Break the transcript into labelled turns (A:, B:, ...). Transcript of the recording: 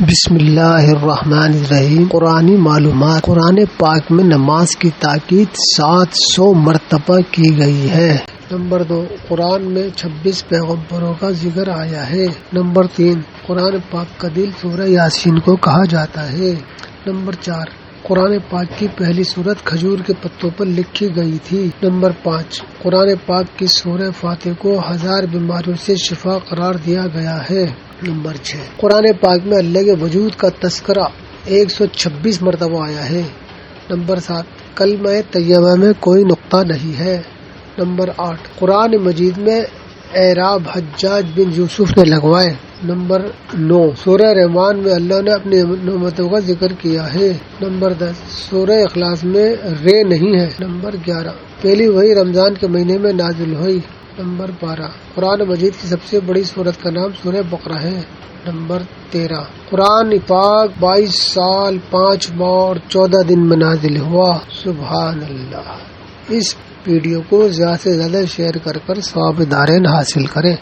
A: بسم اللہ الرحمن الرحیم۔ قرآنی معلومات۔ قرآن پاک میں نماز کی تاکید 700 مرتبہ کی گئی ہے۔ نمبر 2، قرآن میں 26 پیغمبروں کا ذکر آیا ہے۔ نمبر 3، قرآن پاک کا دل سورہ یاسین کو کہا جاتا ہے۔ نمبر 4، قرآن پاک کی پہلی سورت کھجور کے پتوں پر لکھی گئی تھی۔ نمبر 5، قرآن پاک کی سورہ فاتح کو 1000 بیماریوں سے شفا قرار دیا گیا ہے۔ نمبر 6، قرآن پاک میں اللہ کے وجود کا تذکرہ 126 مرتبہ آیا ہے۔ نمبر 7، کلمہ طیبہ میں کوئی نقطہ نہیں ہے۔ نمبر 8، قرآن مجید میں اعراب حجاج بن یوسف نے لگوائے۔ نمبر 9، سورہ رحمان میں اللہ نے اپنی نعمتوں کا ذکر کیا ہے۔ نمبر 10، سورہ اخلاص میں رے نہیں ہے۔ نمبر 11، پہلی وحی رمضان کے مہینے میں نازل ہوئی۔ نمبر 12، قرآن مجید کی سب سے بڑی سورت کا نام سورہ بقرہ ہے۔ نمبر 13، قرآن پاک 22 سال 5 ماہ اور 14 دن میں نازل ہوا۔ سبحان اللہ۔ اس ویڈیو کو زیادہ سے زیادہ شیئر کر ثواب دارین حاصل کریں۔